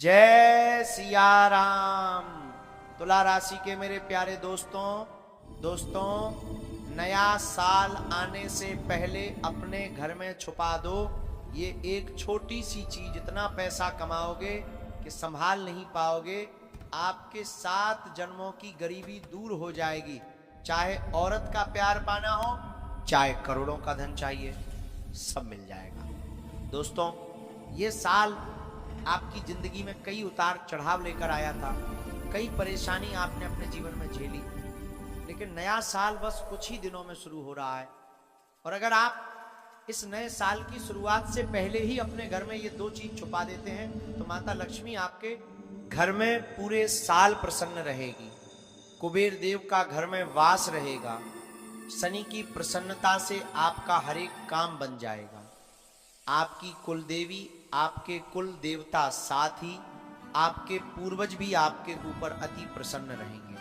जय सिया राम। तुला राशि के मेरे प्यारे दोस्तों, नया साल आने से पहले अपने घर में छुपा दो ये एक छोटी सी चीज। इतना पैसा कमाओगे कि संभाल नहीं पाओगे। आपके 7 जन्मों की गरीबी दूर हो जाएगी। चाहे औरत का प्यार पाना हो, चाहे करोड़ों का धन चाहिए, सब मिल जाएगा। दोस्तों, ये साल आपकी जिंदगी में कई उतार चढ़ाव लेकर आया था, कई परेशानी आपने अपने जीवन में झेली, लेकिन नया साल बस कुछ ही दिनों में शुरू हो रहा है। और अगर आप इस नए साल की शुरुआत से पहले ही अपने घर में ये 2 चीज छुपा देते हैं तो माता लक्ष्मी आपके घर में पूरे साल प्रसन्न रहेगी। कुबेर देव का घर में वास रहेगा। शनि की प्रसन्नता से आपका हर एक काम बन जाएगा। आपकी कुल देवी, आपके कुल देवता, साथ ही आपके पूर्वज भी आपके ऊपर अति प्रसन्न रहेंगे,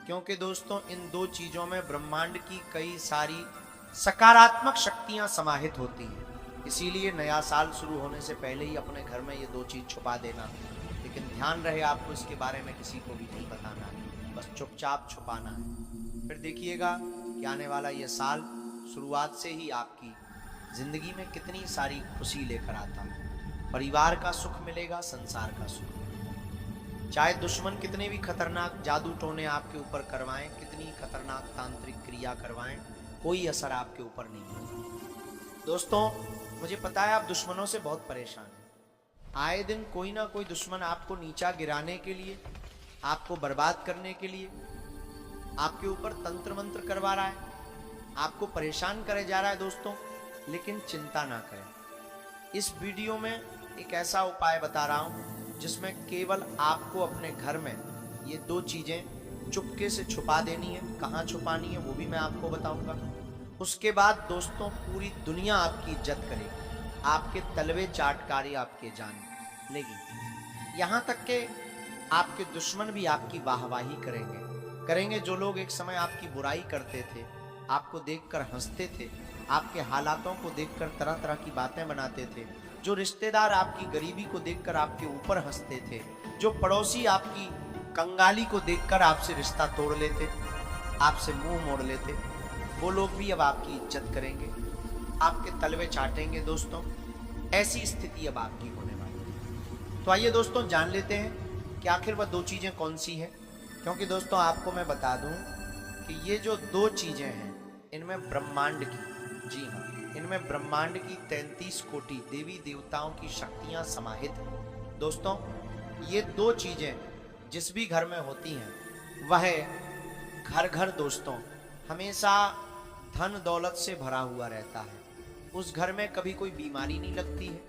क्योंकि दोस्तों इन 2 चीजों में ब्रह्मांड की कई सारी सकारात्मक शक्तियां समाहित होती हैं। इसीलिए नया साल शुरू होने से पहले ही अपने घर में ये 2 चीज छुपा देना। लेकिन ध्यान रहे, आपको इसके बारे में किसी को भी नहीं बताना है, बस चुपचाप छुपाना है। फिर देखिएगा कि आने वाला ये साल शुरुआत से ही आपकी जिंदगी में कितनी सारी खुशी लेकर आता है। परिवार का सुख मिलेगा, संसार का सुख। चाहे दुश्मन कितने भी खतरनाक जादू टोने आपके ऊपर करवाएं, कितनी खतरनाक तांत्रिक क्रिया करवाएं, कोई असर आपके ऊपर नहीं होगा। दोस्तों, मुझे पता है आप दुश्मनों से बहुत परेशान हैं। आए दिन कोई ना कोई दुश्मन आपको नीचा गिराने के लिए, आपको बर्बाद करने के लिए आपके ऊपर तंत्र मंत्र करवा रहा है, आपको परेशान करे जा रहा है। दोस्तों, लेकिन चिंता ना करें। इस वीडियो में एक ऐसा उपाय बता रहा हूं जिसमें केवल आपको अपने घर में ये 2 चीजें चुपके से छुपा देनी है। कहां छुपानी है वो भी मैं आपको बताऊंगा। उसके बाद दोस्तों पूरी दुनिया आपकी इज्जत करेगी, आपके तलवे चाटकारी आपके जान लेगी। यहां तक के आपके दुश्मन भी आपकी वाहवाही करेंगे। जो लोग एक समय आपकी बुराई करते थे, आपको देखकर हंसते थे, आपके हालातों को देखकर तरह तरह की बातें बनाते थे, जो रिश्तेदार आपकी गरीबी को देखकर आपके ऊपर हंसते थे, जो पड़ोसी आपकी कंगाली को देखकर आपसे रिश्ता तोड़ लेते, आपसे मुंह मोड़ लेते, वो लोग भी अब आपकी इज्जत करेंगे, आपके तलवे चाटेंगे। दोस्तों, ऐसी स्थिति अब आपकी होने वाली है। तो आइए दोस्तों जान लेते हैं कि आखिर वह 2 चीजें कौन सी है। क्योंकि दोस्तों आपको मैं बता दूं कि ये जो 2 चीजें हैं इनमें ब्रह्मांड की, जी हाँ, इनमें ब्रह्मांड की 33 कोटि देवी देवताओं की शक्तियां समाहित हैं। दोस्तों, ये 2 चीजें जिस भी घर में होती हैं वह घर दोस्तों हमेशा धन दौलत से भरा हुआ रहता है। उस घर में कभी कोई बीमारी नहीं लगती है।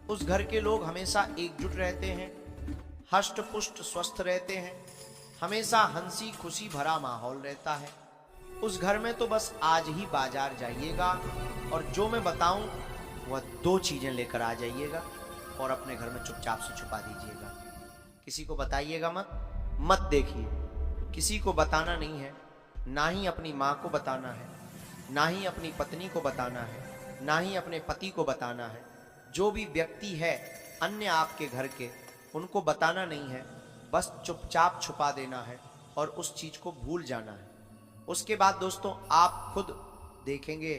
उस घर के लोग हमेशा एकजुट रहते हैं, हष्ट पुष्ट स्वस्थ रहते हैं, हमेशा हंसी खुशी भरा माहौल रहता है। उस घर में तो बस आज ही बाजार जाइएगा और जो मैं बताऊं वह 2 चीजें लेकर आ जाइएगा और अपने घर में चुपचाप से छुपा दीजिएगा। किसी को बताइएगा मत देखिए, किसी को बताना नहीं है, ना ही अपनी माँ को बताना है, ना ही अपनी पत्नी को बताना है, ना ही अपने पति को बताना है। जो भी व्यक्ति है अन्य आपके घर के, उनको बताना नहीं है, बस चुपचाप छुपा देना है और उस चीज को भूल जाना है। उसके बाद दोस्तों आप खुद देखेंगे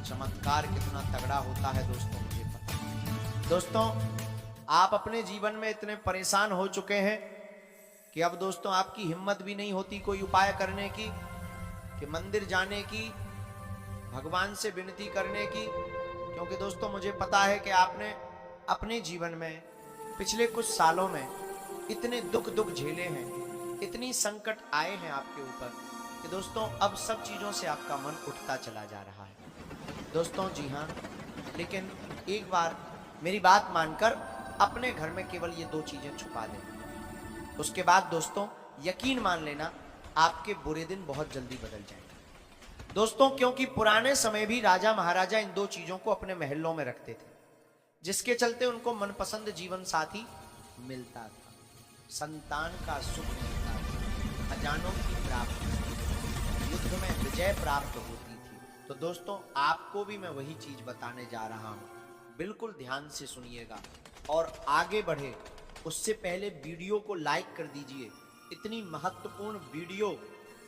चमत्कार कितना तगड़ा होता है। दोस्तों, मुझे पता है। दोस्तों, आप अपने जीवन में इतने परेशान हो चुके हैं कि अब दोस्तों आपकी हिम्मत भी नहीं होती कोई उपाय करने की, कि मंदिर जाने की, भगवान से विनती करने की। क्योंकि दोस्तों मुझे पता है कि आपने अपने जीवन में पिछले कुछ सालों में इतने दुख झेले हैं, इतनी संकट आए हैं आपके ऊपर कि दोस्तों अब सब चीजों से आपका मन उठता चला जा रहा है। दोस्तों जी हाँ, लेकिन एक बार मेरी बात मानकर अपने घर में केवल ये 2 चीजें छुपा दें। उसके बाद दोस्तों यकीन मान लेना आपके बुरे दिन बहुत जल्दी बदल जाएंगे। दोस्तों, क्योंकि पुराने समय भी राजा महाराजा इन 2 चीजों को अपने महलों में रखते थे, जिसके चलते उनको मनपसंद जीवन साथी मिलता था, संतान का सुख मिलता था, खजानों की प्राप्ति, युद्ध में विजय प्राप्त होती थी। तो दोस्तों आपको भी मैं वही चीज बताने जा रहा हूं, बिल्कुल ध्यान से सुनिएगा और आगे बढ़े उससे पहले वीडियो को लाइक कर दीजिए। इतनी महत्वपूर्ण वीडियो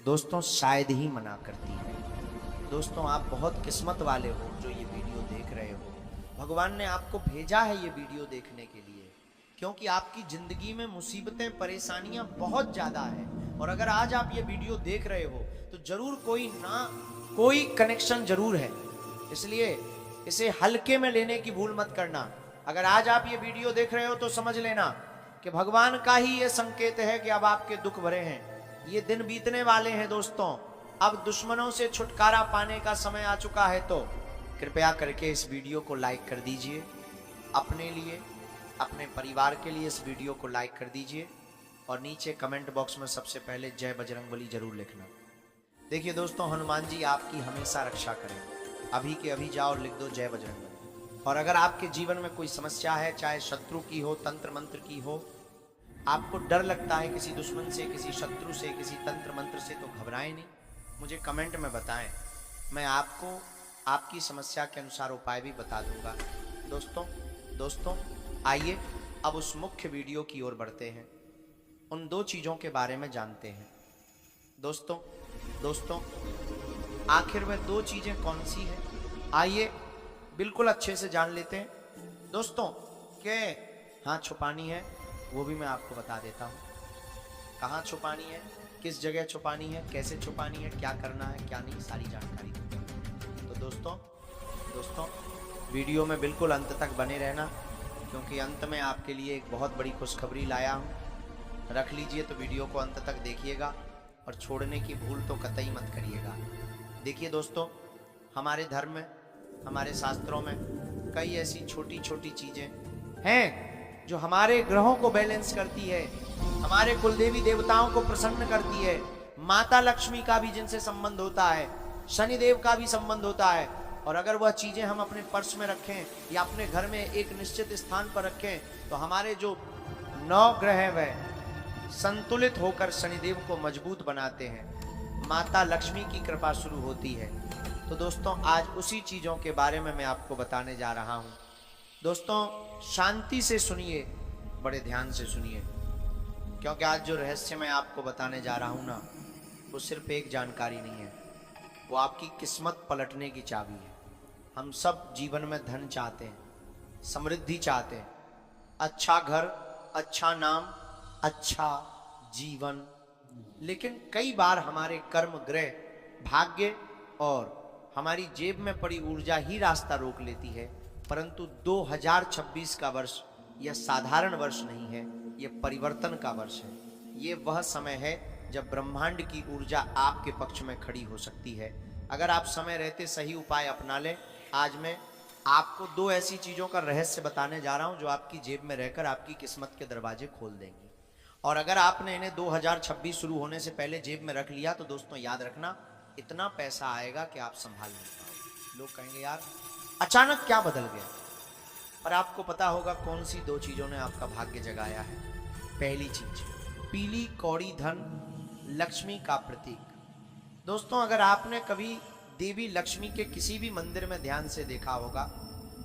दोस्तों शायद ही मना करती है। दोस्तों आप बहुत किस्मत वाले हो जो ये वीडियो देख रहे हो। भगवान ने आपको भेजा है ये वीडियो देखने के लिए, क्योंकि आपकी जिंदगी में मुसीबतें परेशानियां बहुत ज्यादा है। और अगर आज आप ये वीडियो देख रहे हो तो जरूर कोई ना कोई कनेक्शन जरूर है, इसलिए इसे हल्के में लेने की भूल मत करना। अगर आज आप ये वीडियो देख रहे हो तो समझ लेना कि भगवान का ही ये संकेत है कि अब आपके दुख भरे हैं, ये दिन बीतने वाले हैं। दोस्तों अब दुश्मनों से छुटकारा पाने का समय आ चुका है, तो कृपया करके इस वीडियो को लाइक कर दीजिए। अपने लिए, अपने परिवार के लिए इस वीडियो को लाइक कर दीजिए और नीचे कमेंट बॉक्स में सबसे पहले जय बजरंगबली जरूर लिखना। देखिए दोस्तों, हनुमान जी आपकी हमेशा रक्षा करें। अभी के अभी जाओ और लिख दो जय बजरंगबली। और अगर आपके जीवन में कोई समस्या है, चाहे शत्रु की हो, तंत्र मंत्र की हो, आपको डर लगता है किसी दुश्मन से, किसी शत्रु से, किसी तंत्र मंत्र से, तो घबराएं नहीं, मुझे कमेंट में बताएं। मैं आपको आपकी समस्या के अनुसार उपाय भी बता दूंगा। दोस्तों आइए अब उस मुख्य वीडियो की ओर बढ़ते हैं, उन दो चीज़ों के बारे में जानते हैं। दोस्तों आखिर में दो चीज़ें कौन सी हैं, आइए बिल्कुल अच्छे से जान लेते हैं। दोस्तों के हाँ छुपानी है वो भी मैं आपको बता देता हूँ। कहाँ छुपानी है, किस जगह छुपानी है, कैसे छुपानी है, क्या करना है क्या नहीं, सारी जानकारी दूंगा। तो दोस्तों वीडियो में बिल्कुल अंत तक बने रहना, क्योंकि अंत में आपके लिए एक बहुत बड़ी खुशखबरी लाया हूँ। रख लीजिए, तो वीडियो को अंत तक देखिएगा और छोड़ने की भूल तो कतई मत करिएगा। देखिए दोस्तों, हमारे धर्म में, हमारे शास्त्रों में कई ऐसी छोटी छोटी चीजें हैं जो हमारे ग्रहों को बैलेंस करती है, हमारे कुलदेवी देवताओं को प्रसन्न करती है। माता लक्ष्मी का भी जिनसे संबंध होता है, शनिदेव का भी संबंध होता है। और अगर वह चीजें हम अपने पर्स में रखें या अपने घर में एक निश्चित स्थान पर रखें, तो हमारे जो 9 ग्रह है वह संतुलित होकर शनिदेव को मजबूत बनाते हैं। माता लक्ष्मी की कृपा शुरू होती है। तो दोस्तों आज उसी चीज़ों के बारे में मैं आपको बताने जा रहा हूँ। दोस्तों शांति से सुनिए, बड़े ध्यान से सुनिए, क्योंकि आज जो रहस्य मैं आपको बताने जा रहा हूँ ना, वो सिर्फ एक जानकारी नहीं है, वो आपकी किस्मत पलटने की चाबी है। हम सब जीवन में धन चाहते हैं, समृद्धि चाहते हैं, अच्छा घर, अच्छा नाम, अच्छा जीवन, लेकिन कई बार हमारे कर्म, ग्रह, भाग्य और हमारी जेब में पड़ी ऊर्जा ही रास्ता रोक लेती है। परंतु 2026 का वर्ष यह साधारण वर्ष नहीं है, यह परिवर्तन का वर्ष है। ये वह समय है जब ब्रह्मांड की ऊर्जा आपके पक्ष में खड़ी हो सकती है। अगर आप समय रहते सही उपाय अपना लें। आज मैं आपको 2 ऐसी चीज़ों का रहस्य बताने जा रहा हूं जो आपकी जेब में रहकर आपकी किस्मत के दरवाजे खोल देंगी। और अगर आपने इन्हें 2026 शुरू होने से पहले जेब में रख लिया तो दोस्तों याद रखना, इतना पैसा आएगा कि आप संभाल नहीं पाओगे। लोग कहेंगे यार अचानक क्या बदल गया, पर आपको पता होगा कौन सी 2 चीज़ों ने आपका भाग्य जगाया है। पहली चीज, पीली कौड़ी धन, लक्ष्मी का प्रतीक। दोस्तों अगर आपने कभी देवी लक्ष्मी के किसी भी मंदिर में ध्यान से देखा होगा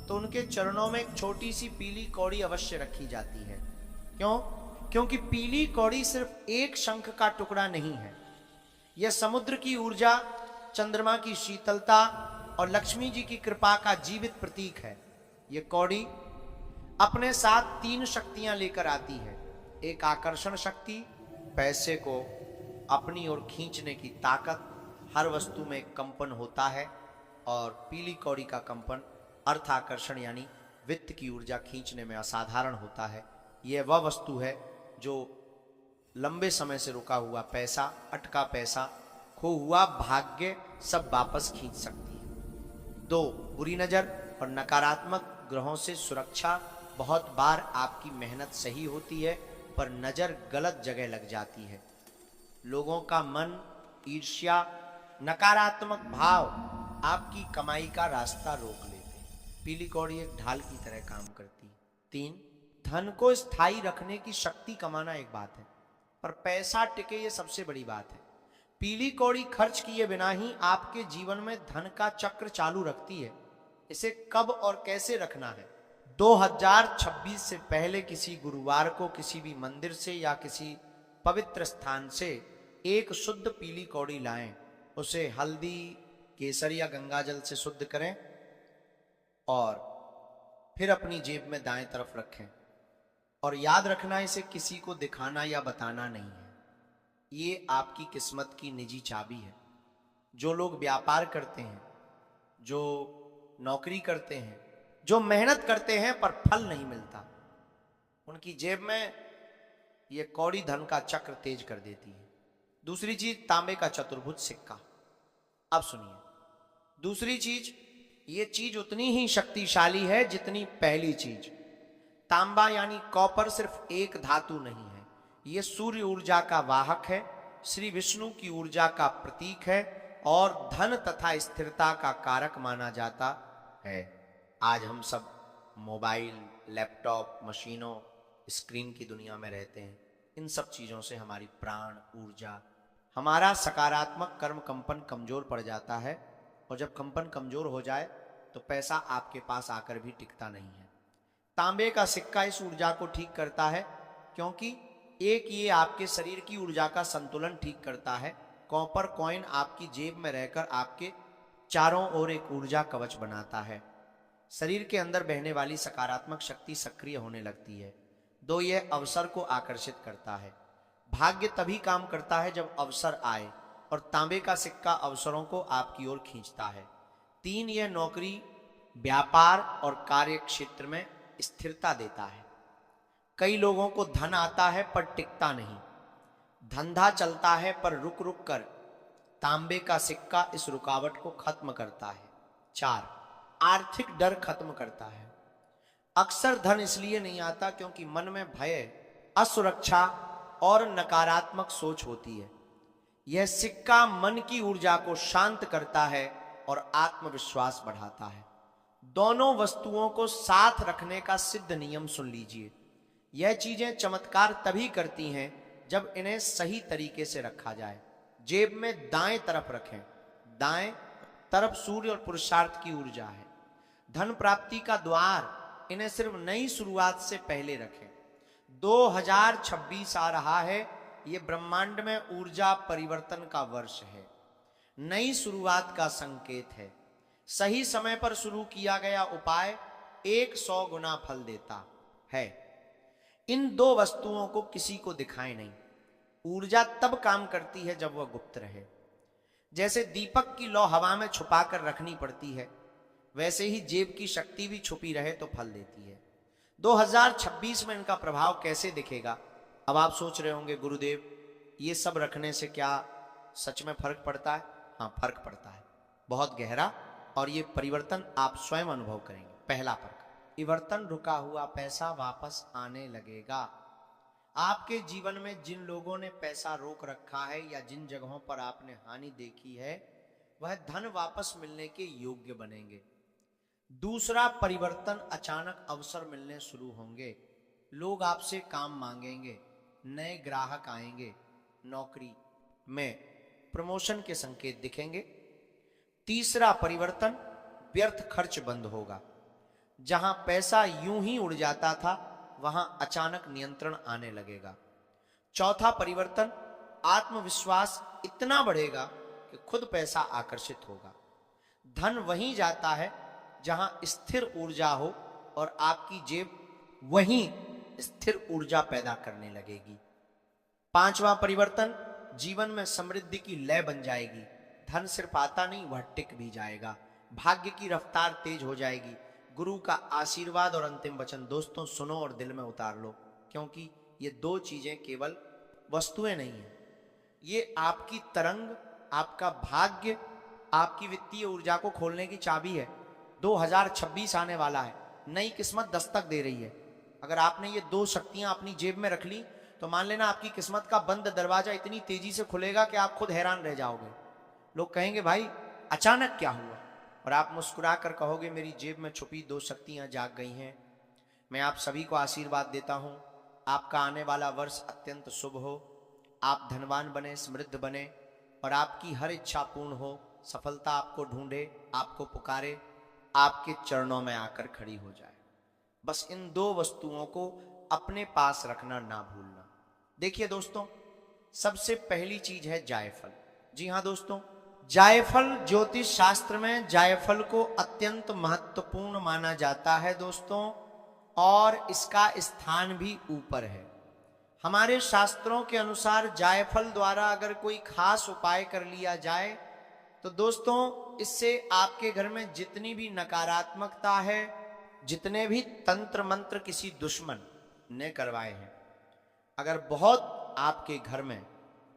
तो उनके चरणों में एक छोटी सी पीली कौड़ी अवश्य रखी जाती है। क्यों? क्योंकि पीली कौड़ी सिर्फ एक शंख का टुकड़ा नहीं है, यह समुद्र की ऊर्जा, चंद्रमा की शीतलता और लक्ष्मी जी की कृपा का जीवित प्रतीक है। यह कौड़ी अपने साथ 3 शक्तियां लेकर आती है। एक आकर्षण शक्ति, पैसे को अपनी ओर खींचने की ताकत, हर वस्तु में कंपन होता है। और पीली कौड़ी का कंपन अर्थ आकर्षण यानी वित्त की ऊर्जा खींचने में असाधारण होता है। यह वह वस्तु है जो लंबे समय से रुका हुआ पैसा, अटका पैसा, खो हुआ भाग्य सब वापस खींच सकती है। 2, बुरी नजर और नकारात्मक ग्रहों से सुरक्षा। बहुत बार आपकी मेहनत सही होती है पर नजर गलत जगह लग जाती है। लोगों का मन, ईर्ष्या, नकारात्मक भाव आपकी कमाई का रास्ता रोक लेते हैं। पीली कौड़ी एक ढाल की तरह काम करती है। 3, धन को स्थायी रखने की शक्ति कमाना एक बात है, पर पैसा टिके ये सबसे बड़ी बात है। पीली कौड़ी खर्च किए बिना ही आपके जीवन में धन का चक्र चालू रखती है। इसे कब और कैसे रखना है, 2026 से पहले किसी गुरुवार को किसी भी मंदिर से या किसी पवित्र स्थान से एक शुद्ध पीली कौड़ी लाएं, उसे हल्दी, केसर या गंगाजल से शुद्ध करें और फिर अपनी जेब में दाएं तरफ रखें। और याद रखना, इसे किसी को दिखाना या बताना नहीं है। ये आपकी किस्मत की निजी चाबी है। जो लोग व्यापार करते हैं, जो नौकरी करते हैं, जो मेहनत करते हैं पर फल नहीं मिलता, उनकी जेब में ये कौड़ी धन का चक्र तेज कर देती है। दूसरी चीज, तांबे का चतुर्भुज सिक्का। अब सुनिए, दूसरी चीज, ये चीज उतनी ही शक्तिशाली है जितनी पहली चीज। तांबा यानी कॉपर सिर्फ एक धातु नहीं है, ये सूर्य ऊर्जा का वाहक है, श्री विष्णु की ऊर्जा का प्रतीक है और धन तथा स्थिरता का कारक माना जाता है। आज हम सब मोबाइल, लैपटॉप, मशीनों, स्क्रीन की दुनिया में रहते हैं। इन सब चीजों से हमारी प्राण ऊर्जा, हमारा सकारात्मक कर्म कंपन कमजोर पड़ जाता है। और जब कंपन कमजोर हो जाए तो पैसा आपके पास आकर भी टिकता नहीं है। तांबे का सिक्का इस ऊर्जा को ठीक करता है, क्योंकि एक ये आपके शरीर की ऊर्जा का संतुलन ठीक करता है। कॉपर कॉइन आपकी जेब में रहकर आपके चारों ओर एक ऊर्जा कवच बनाता है। शरीर के अंदर बहने वाली सकारात्मक शक्ति सक्रिय होने लगती है। दो, यह अवसर को आकर्षित करता है। भाग्य तभी काम करता है जब अवसर आए, और तांबे का सिक्का अवसरों को आपकी ओर खींचता है। 3, यह नौकरी, व्यापार और कार्य क्षेत्र में स्थिरता देता है। कई लोगों को धन आता है पर टिकता नहीं, धंधा चलता है पर रुक रुक कर। तांबे का सिक्का इस रुकावट को खत्म करता है। 4, आर्थिक डर खत्म करता है। अक्सर धन इसलिए नहीं आता क्योंकि मन में भय, असुरक्षा और नकारात्मक सोच होती है। यह सिक्का मन की ऊर्जा को शांत करता है और आत्मविश्वास बढ़ाता है। दोनों वस्तुओं को साथ रखने का सिद्ध नियम सुन लीजिए। यह चीजें चमत्कार तभी करती हैं जब इन्हें सही तरीके से रखा जाए। जेब में दाएं तरफ रखें। दाएं तरफ सूर्य और पुरुषार्थ की ऊर्जा है, धन प्राप्ति का द्वार। इन्हें सिर्फ नई शुरुआत से पहले रखें। 2026 आ रहा है, यह ब्रह्मांड में ऊर्जा परिवर्तन का वर्ष है, नई शुरुआत का संकेत है। सही समय पर शुरू किया गया उपाय 100 गुना फल देता है। इन 2 वस्तुओं को किसी को दिखाएं नहीं। ऊर्जा तब काम करती है जब वह गुप्त रहे। जैसे दीपक की लौ हवा में छुपाकर रखनी पड़ती है, वैसे ही जेब की शक्ति भी छुपी रहे तो फल देती है। 2026 में इनका प्रभाव कैसे दिखेगा? अब आप सोच रहे होंगे, गुरुदेव ये सब रखने से क्या सच में फर्क पड़ता है? हाँ, फर्क पड़ता है, बहुत गहरा। और ये परिवर्तन आप स्वयं अनुभव करेंगे। पहला परिवर्तन, रुका हुआ पैसा वापस आने लगेगा। आपके जीवन में जिन लोगों ने पैसा रोक रखा है या जिन जगहों पर आपने हानि देखी है, वह धन वापस मिलने के योग्य बनेंगे। दूसरा परिवर्तन, अचानक अवसर मिलने शुरू होंगे। लोग आपसे काम मांगेंगे, नए ग्राहक आएंगे, नौकरी में प्रमोशन के संकेत दिखेंगे। तीसरा परिवर्तन, व्यर्थ खर्च बंद होगा। जहां पैसा यूं ही उड़ जाता था, वहां अचानक नियंत्रण आने लगेगा। चौथा परिवर्तन, आत्मविश्वास इतना बढ़ेगा कि खुद पैसा आकर्षित होगा। धन वहीं जाता है जहां स्थिर ऊर्जा हो और आपकी जेब वहीं स्थिर ऊर्जा पैदा करने लगेगी। पांचवा परिवर्तन, जीवन में समृद्धि की लय बन जाएगी। धन सिर्फ आता नहीं, वह टिक भी जाएगा। भाग्य की रफ्तार तेज हो जाएगी। गुरु का आशीर्वाद और अंतिम वचन दोस्तों सुनो और दिल में उतार लो, क्योंकि ये 2 चीजें केवल वस्तुएं नहीं है, ये आपकी तरंग, आपका भाग्य, आपकी वित्तीय ऊर्जा को खोलने की चाबी है। 2026 आने वाला है, नई किस्मत दस्तक दे रही है। अगर आपने ये 2 शक्तियां अपनी जेब में रख ली तो मान लेना आपकी किस्मत का बंद दरवाजा इतनी तेजी से खुलेगा कि आप खुद हैरान रह जाओगे। लोग कहेंगे, भाई अचानक क्या हुआ? और आप मुस्कुरा कर कहोगे, मेरी जेब में छुपी 2 शक्तियां जाग गई हैं। मैं आप सभी को आशीर्वाद देता हूं, आपका आने वाला वर्ष अत्यंत शुभ हो, आप धनवान बने, समृद्ध बने और आपकी हर इच्छा पूर्ण हो। सफलता आपको ढूंढे, आपको पुकारे, आपके चरणों में आकर खड़ी हो जाए। बस इन दो वस्तुओं को अपने पास रखना ना भूलना। देखिए दोस्तों, सबसे पहली चीज है जायफल। जी हाँ दोस्तों, जायफल ज्योतिष शास्त्र में जायफल को अत्यंत महत्वपूर्ण माना जाता है दोस्तों, और इसका स्थान भी ऊपर है। हमारे शास्त्रों के अनुसार जायफल द्वारा अगर कोई खास उपाय कर लिया जाए तो दोस्तों इससे आपके घर में जितनी भी नकारात्मकता है, जितने भी तंत्र मंत्र किसी दुश्मन ने करवाए हैं, अगर बहुत आपके घर में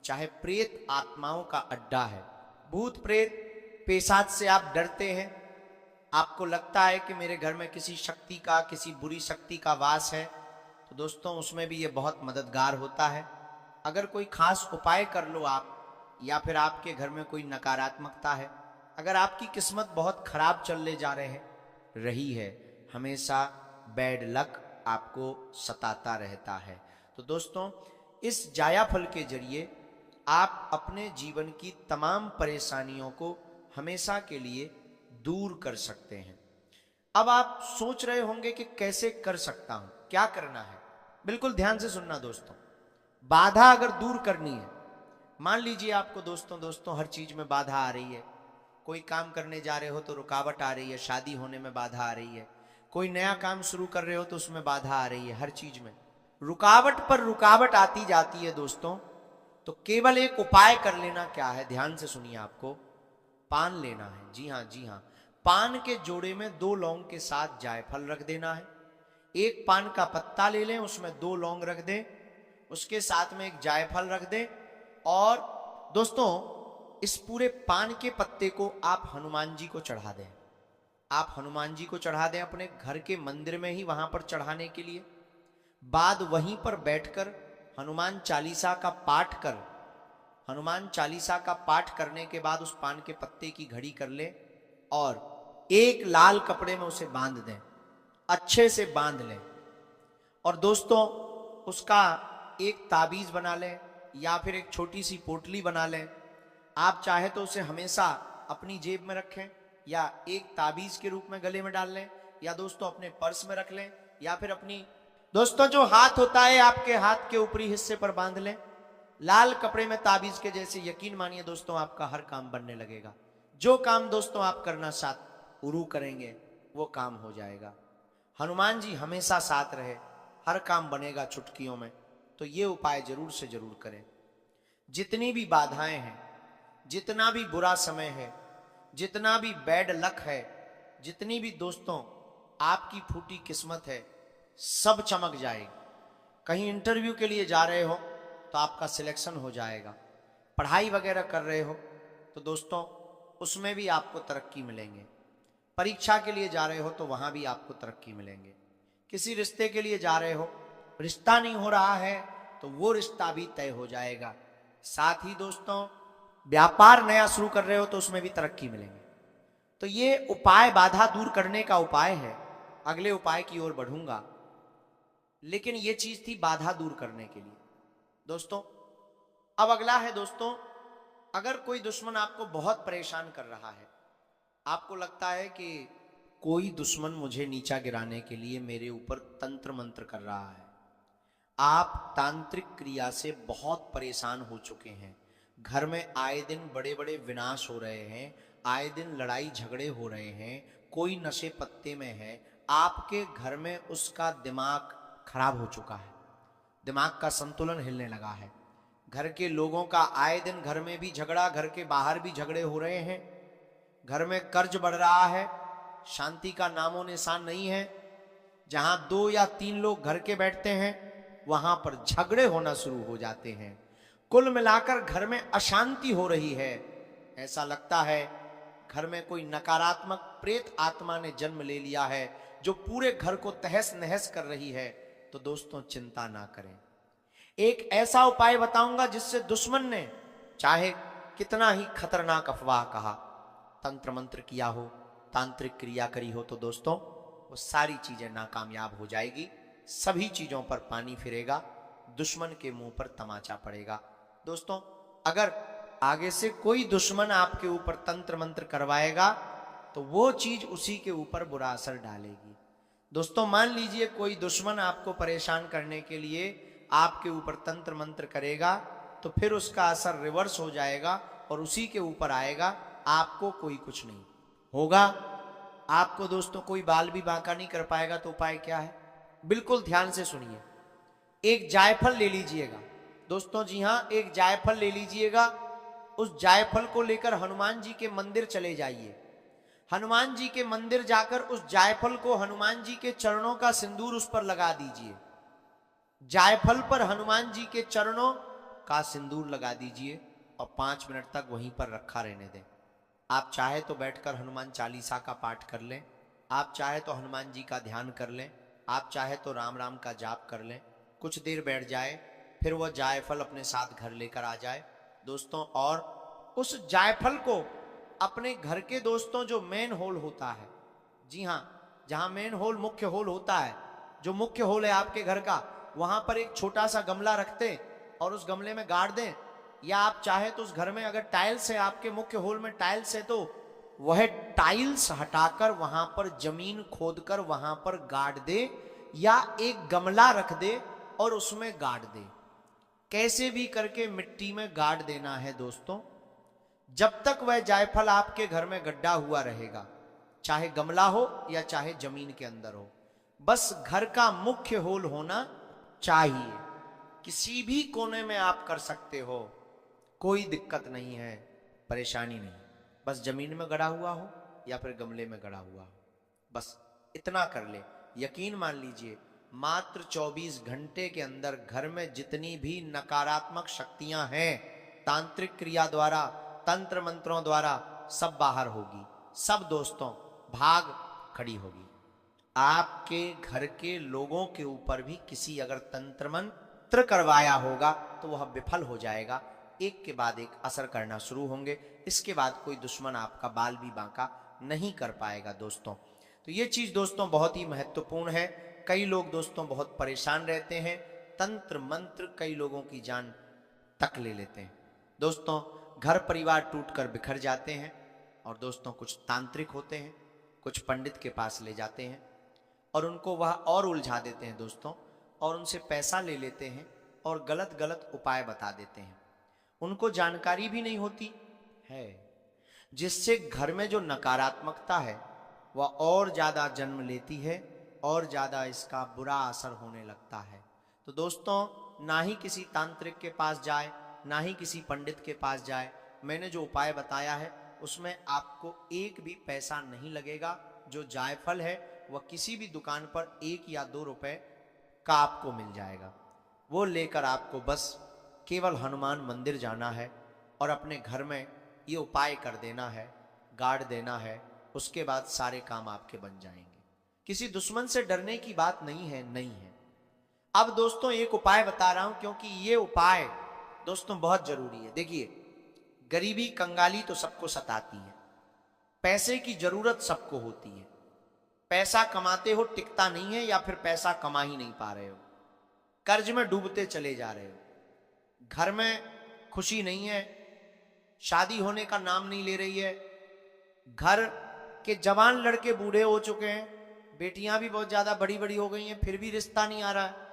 चाहे प्रेत आत्माओं का अड्डा है, भूत प्रेत पेशाच से आप डरते हैं, आपको लगता है कि मेरे घर में किसी शक्ति का, किसी बुरी शक्ति का वास है, तो दोस्तों उसमें भी ये बहुत मददगार होता है। अगर कोई खास उपाय कर लो आप, या फिर आपके घर में कोई नकारात्मकता है, अगर आपकी किस्मत बहुत खराब चलने जा रही है, हमेशा बैड लक आपको सताता रहता है, तो दोस्तों इस जायफल के जरिए आप अपने जीवन की तमाम परेशानियों को हमेशा के लिए दूर कर सकते हैं। अब आप सोच रहे होंगे कि कैसे कर सकता हूं, क्या करना है। बिल्कुल ध्यान से सुनना दोस्तों। बाधा अगर दूर करनी है, मान लीजिए आपको दोस्तों हर चीज में बाधा आ रही है, कोई काम करने जा रहे हो तो रुकावट आ रही है, शादी होने में बाधा आ रही है, कोई नया काम शुरू कर रहे हो तो उसमें बाधा आ रही है, हर चीज में रुकावट पर रुकावट आती जाती है दोस्तों, तो केवल एक उपाय कर लेना क्या है, ध्यान से सुनिए। आपको पान लेना है। जी हाँ, पान के जोड़े में 2 लौंग के साथ जायफल रख देना है। एक पान का पत्ता ले लें, उसमें 2 लौंग रख दें, उसके साथ में एक जायफल रख दें, और दोस्तों इस पूरे पान के पत्ते को आप हनुमान जी को चढ़ा दें। आप हनुमान जी को चढ़ा दें अपने घर के मंदिर में ही, वहां पर चढ़ाने के लिए। बाद वहीं पर बैठकर हनुमान चालीसा का पाठ कर, हनुमान चालीसा का पाठ करने के बाद उस पान के पत्ते की घड़ी कर ले और एक लाल कपड़े में उसे बांध दें, अच्छे से बांध लें, और दोस्तों उसका एक ताबीज बना लें या फिर एक छोटी सी पोटली बना लें। आप चाहे तो उसे हमेशा अपनी जेब में रखें, या एक ताबीज के रूप में गले में डाल लें, या दोस्तों अपने पर्स में रख लें, या फिर अपनी दोस्तों जो हाथ होता है आपके हाथ के ऊपरी हिस्से पर बांध लें, लाल कपड़े में ताबीज के जैसे। यकीन मानिए दोस्तों आपका हर काम बनने लगेगा। जो काम दोस्तों आप करना शुरू करेंगे वो काम हो जाएगा। हनुमान जी हमेशा साथ रहे, हर काम बनेगा चुटकियों में। तो ये उपाय जरूर से जरूर करें। जितनी भी बाधाएं हैं, जितना भी बुरा समय है, जितना भी बैड लक है, जितनी भी दोस्तों आपकी फूटी किस्मत है, सब चमक जाएगी। कहीं इंटरव्यू के लिए जा रहे हो तो आपका सिलेक्शन हो जाएगा। पढ़ाई वगैरह कर रहे हो तो दोस्तों उसमें भी आपको तरक्की मिलेंगे। परीक्षा के लिए जा रहे हो तो वहां भी आपको तरक्की मिलेंगे। किसी रिश्ते के लिए जा रहे हो, रिश्ता नहीं हो रहा है तो वो रिश्ता भी तय हो जाएगा। साथ ही दोस्तों व्यापार नया शुरू कर रहे हो तो उसमें भी तरक्की मिलेंगे। तो ये उपाय बाधा दूर करने का उपाय है। अगले उपाय की ओर बढ़ूंगा, लेकिन ये चीज थी बाधा दूर करने के लिए दोस्तों। अब अगला है दोस्तों, अगर कोई दुश्मन आपको बहुत परेशान कर रहा है, आपको लगता है कि कोई दुश्मन मुझे नीचा गिराने के लिए मेरे ऊपर तंत्र मंत्र कर रहा है, आप तांत्रिक क्रिया से बहुत परेशान हो चुके हैं, घर में आए दिन बड़े बड़े विनाश हो रहे हैं, आए दिन लड़ाई झगड़े हो रहे हैं, कोई नशे पत्ते में है, आपके घर में उसका दिमाग खराब हो चुका है, दिमाग का संतुलन हिलने लगा है, घर के लोगों का आए दिन घर में भी झगड़ा, घर के बाहर भी झगड़े हो रहे हैं, घर में कर्ज बढ़ रहा है, शांति का नामो निशान नहीं है। जहां 2 या 3 लोग घर के बैठते हैं वहां पर झगड़े होना शुरू हो जाते हैं। कुल मिलाकर घर में अशांति हो रही है। ऐसा लगता है घर में कोई नकारात्मक प्रेत आत्मा ने जन्म ले लिया है जो पूरे घर को तहस नहस कर रही है। तो दोस्तों चिंता ना करें, एक ऐसा उपाय बताऊंगा जिससे दुश्मन ने चाहे कितना ही खतरनाक अफवाह कहा, तंत्र मंत्र किया हो, तांत्रिक क्रिया करी हो, तो दोस्तों वो सारी चीजें नाकामयाब हो जाएगी। सभी चीजों पर पानी फिरेगा, दुश्मन के मुंह पर तमाचा पड़ेगा। दोस्तों अगर आगे से कोई दुश्मन आपके ऊपर तंत्र मंत्र करवाएगा तो वो चीज उसी के ऊपर बुरा असर डालेगी। दोस्तों मान लीजिए कोई दुश्मन आपको परेशान करने के लिए आपके ऊपर तंत्र मंत्र करेगा, तो फिर उसका असर रिवर्स हो जाएगा और उसी के ऊपर आएगा, आपको कोई कुछ नहीं होगा। आपको दोस्तों कोई बाल भी बांका नहीं कर पाएगा। तो उपाय क्या है, बिल्कुल ध्यान से सुनिए। एक जायफल ले लीजिएगा दोस्तों, जी हां, एक जायफल ले लीजिएगा। उस जायफल को लेकर हनुमान जी के मंदिर चले जाइए। हनुमान जी के मंदिर जाकर उस जायफल को हनुमान जी के चरणों का सिंदूर उस पर लगा दीजिए। जायफल पर हनुमान जी के चरणों का सिंदूर लगा दीजिए और 5 मिनट तक वहीं पर रखा रहने दें। आप चाहे तो बैठकर हनुमान चालीसा का पाठ कर लें, आप चाहे तो हनुमान जी का ध्यान कर लें, आप चाहे तो राम राम का जाप कर लें। कुछ देर बैठ जाए, फिर वह जायफल अपने साथ घर लेकर आ जाए दोस्तों। और उस जायफल को अपने घर के दोस्तों, जो मेन होल होता है, जी हां, जहां मेन होल मुख्य होल होता है, जो मुख्य होल है आपके घर का, वहां पर एक छोटा सा गमला रखते और उस गमले में गाड़ दें। या आप चाहे तो उस घर में अगर टाइल्स है, आपके मुख्य होल में टाइल्स है, तो वह टाइल्स हटाकर वहां पर जमीन खोदकर वहां पर गाड़ दे, या एक गमला रख दे और उसमें गाड़ दे। कैसे भी करके मिट्टी में गाड़ देना है दोस्तों, जब तक वह जायफल आपके घर में गड्ढा हुआ रहेगा, चाहे गमला हो या चाहे जमीन के अंदर हो, बस घर का मुख्य होल होना चाहिए। किसी भी कोने में आप कर सकते हो, कोई दिक्कत नहीं है, परेशानी नहीं। बस जमीन में गड़ा हुआ हो या फिर गमले में गड़ा हुआ हो, बस इतना कर ले। यकीन मान लीजिए, मात्र 24 घंटे के अंदर घर में जितनी भी नकारात्मक शक्तियां हैं, तांत्रिक क्रिया द्वारा, तंत्र मंत्रों द्वारा, सब बाहर होगी, सब दोस्तों भाग खड़ी होगी। आपके घर के लोगों के ऊपर भी किसी अगर तंत्र मंत्र करवाया होगा तो वह विफल हो जाएगा। एक के बाद एक असर करना शुरू होंगे। इसके बाद कोई दुश्मन आपका बाल भी बांका नहीं कर पाएगा दोस्तों। तो ये चीज दोस्तों बहुत ही महत्वपूर्ण है। कई लोग दोस्तों बहुत परेशान रहते हैं, तंत्र मंत्र कई लोगों की जान तक ले लेते हैं दोस्तों। घर परिवार टूटकर बिखर जाते हैं और दोस्तों कुछ तांत्रिक होते हैं, कुछ पंडित के पास ले जाते हैं और उनको वह और उलझा देते हैं दोस्तों, और उनसे पैसा ले लेते हैं और गलत गलत उपाय बता देते हैं। उनको जानकारी भी नहीं होती है, जिससे घर में जो नकारात्मकता है वह और ज्यादा जन्म लेती है और ज्यादा इसका बुरा असर होने लगता है। तो दोस्तों ना ही किसी तांत्रिक के पास जाए, ना ही किसी पंडित के पास जाए। मैंने जो उपाय बताया है उसमें आपको एक भी पैसा नहीं लगेगा। जो जायफल है वह किसी भी दुकान पर 1 या 2 रुपए का आपको मिल जाएगा। वो लेकर आपको बस केवल हनुमान मंदिर जाना है और अपने घर में ये उपाय कर देना है, गाड़ देना है। उसके बाद सारे काम आपके बन जाएंगे। किसी दुश्मन से डरने की बात नहीं है, नहीं है। अब दोस्तों एक उपाय बता रहा हूं, क्योंकि ये उपाय दोस्तों बहुत जरूरी है। देखिए, गरीबी कंगाली तो सबको सताती है, पैसे की जरूरत सबको होती है। पैसा कमाते हो टिकता नहीं है, या फिर पैसा कमा ही नहीं पा रहे हो, कर्ज में डूबते चले जा रहे हो, घर में खुशी नहीं है, शादी होने का नाम नहीं ले रही है, घर के जवान लड़के बूढ़े हो चुके हैं, बेटियां भी बहुत ज्यादा बड़ी बड़ी हो गई हैं, फिर भी रिश्ता नहीं आ रहा है।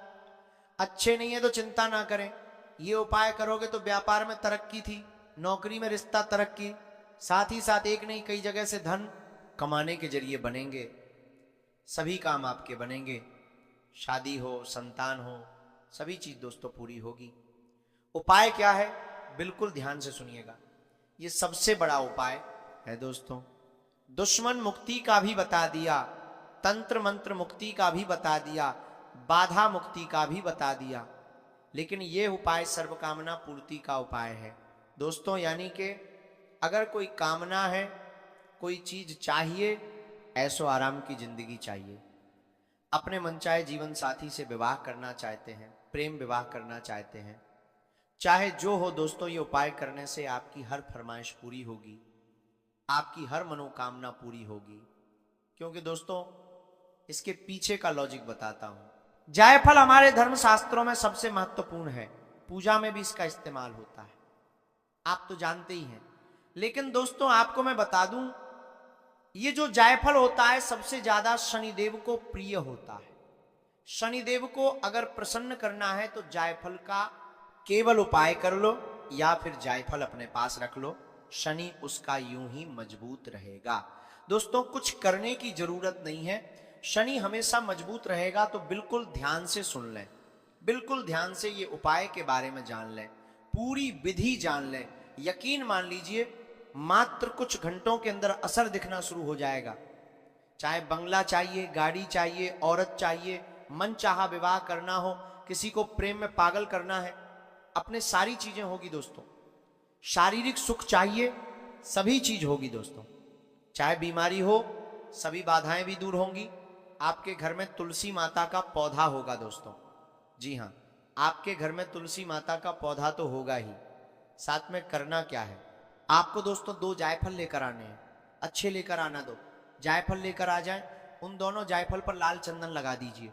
अच्छे नहीं है तो चिंता ना करें, ये उपाय करोगे तो व्यापार में तरक्की थी, नौकरी में रिश्ता तरक्की, साथ ही साथ एक नहीं कई जगह से धन कमाने के जरिए बनेंगे, सभी काम आपके बनेंगे। शादी हो, संतान हो, सभी चीज दोस्तों पूरी होगी। उपाय क्या है, बिल्कुल ध्यान से सुनिएगा। ये सबसे बड़ा उपाय है दोस्तों। दुश्मन मुक्ति का भी बता दिया, तंत्र मंत्र मुक्ति का भी बता दिया, बाधा मुक्ति का भी बता दिया, लेकिन ये उपाय सर्वकामना पूर्ति का उपाय है दोस्तों। यानी कि अगर कोई कामना है, कोई चीज चाहिए, ऐसो आराम की जिंदगी चाहिए, अपने मनचाहे जीवन साथी से विवाह करना चाहते हैं, प्रेम विवाह करना चाहते हैं, चाहे जो हो दोस्तों, ये उपाय करने से आपकी हर फरमाइश पूरी होगी, आपकी हर मनोकामना पूरी होगी। क्योंकि दोस्तों इसके पीछे का लॉजिक बताता हूं। जायफल हमारे धर्म शास्त्रों में सबसे महत्वपूर्ण है, पूजा में भी इसका इस्तेमाल होता है, आप तो जानते ही हैं। लेकिन दोस्तों आपको मैं बता दूं, ये जो जायफल होता है सबसे ज्यादा शनिदेव को प्रिय होता है। शनिदेव को अगर प्रसन्न करना है तो जायफल का केवल उपाय कर लो या फिर जायफल अपने पास रख लो, शनि उसका यूं ही मजबूत रहेगा। दोस्तों कुछ करने की जरूरत नहीं है, शनि हमेशा मजबूत रहेगा। तो बिल्कुल ध्यान से सुन लें, बिल्कुल ध्यान से ये उपाय के बारे में जान लें, पूरी विधि जान लें। यकीन मान लीजिए मात्र कुछ घंटों के अंदर असर दिखना शुरू हो जाएगा। चाहे बंगला चाहिए, गाड़ी चाहिए, औरत चाहिए, मन चाहा विवाह करना हो, किसी को प्रेम में पागल करना है, अपने सारी चीजें होगी दोस्तों। शारीरिक सुख चाहिए, सभी चीज होगी दोस्तों। चाहे बीमारी हो, सभी बाधाएं भी दूर होंगी। आपके घर में तुलसी माता का पौधा होगा दोस्तों। जी हाँ, आपके घर में तुलसी माता का पौधा तो होगा ही। साथ में करना क्या है, आपको दोस्तों 2 जायफल लेकर आने हैं, अच्छे लेकर आना। 2 जायफल लेकर आ जाएं, उन दोनों जायफल पर लाल चंदन लगा दीजिए,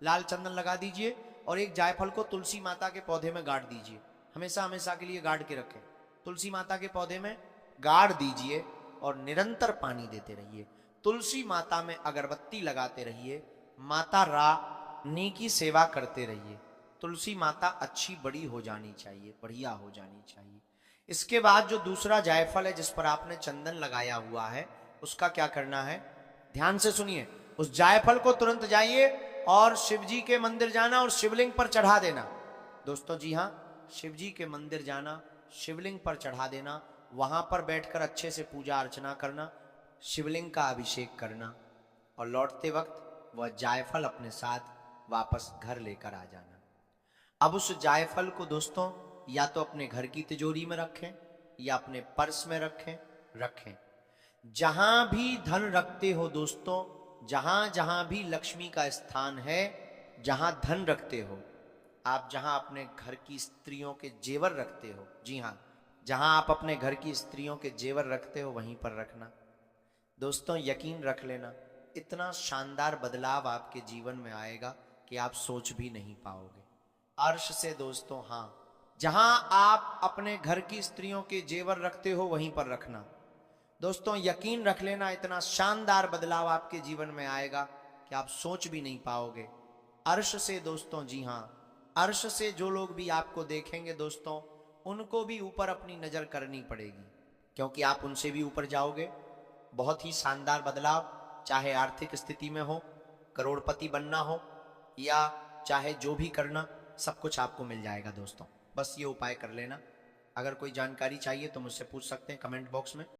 लाल चंदन लगा दीजिए और एक जायफल को तुलसी माता के पौधे में गाड़ दीजिए। हमेशा हमेशा के लिए गाड़ के रखें, तुलसी माता के पौधे में गाड़ दीजिए और निरंतर पानी देते रहिए। तुलसी माता में अगरबत्ती लगाते रहिए, माता रानी की सेवा करते रहिए। तुलसी माता अच्छी बड़ी हो जानी चाहिए, बढ़िया हो जानी चाहिए। इसके बाद जो दूसरा जायफल है जिस पर आपने चंदन लगाया हुआ है, उसका क्या करना है, ध्यान से सुनिए। उस जायफल को तुरंत जाइए और शिव जी के मंदिर जाना और शिवलिंग पर चढ़ा देना दोस्तों। जी हाँ, शिव जी के मंदिर जाना, शिवलिंग पर चढ़ा देना, वहां पर बैठकर अच्छे से पूजा अर्चना करना, शिवलिंग का अभिषेक करना और लौटते वक्त वह जायफल अपने साथ वापस घर लेकर आ जाना। अब उस जायफल को दोस्तों या तो अपने घर की तिजोरी में रखें या अपने पर्स में रखें। जहां भी धन रखते हो दोस्तों, जहां जहां भी लक्ष्मी का स्थान है, जहां धन रखते हो आप, जहां अपने घर की स्त्रियों के जेवर रखते हो, जी हां, जहां आप अपने घर की स्त्रियों के जेवर रखते हो वहीं पर रखना दोस्तों। यकीन रख लेना, इतना शानदार बदलाव आपके जीवन में आएगा कि आप सोच भी नहीं पाओगे। अर्श से दोस्तों, हां, जहां आप अपने घर की स्त्रियों के जेवर रखते हो वहीं पर रखना दोस्तों। यकीन रख लेना, इतना शानदार बदलाव आपके जीवन में आएगा कि आप सोच भी नहीं पाओगे। अर्श से दोस्तों, जी हां, अर्श से जो लोग भी आपको देखेंगे दोस्तों, उनको भी ऊपर अपनी नजर करनी पड़ेगी, क्योंकि आप उनसे भी ऊपर जाओगे। बहुत ही शानदार बदलाव, चाहे आर्थिक स्थिति में हो, करोड़पति बनना हो या चाहे जो भी करना, सब कुछ आपको मिल जाएगा दोस्तों। बस ये उपाय कर लेना। अगर कोई जानकारी चाहिए तो मुझसे पूछ सकते हैं कमेंट बॉक्स में।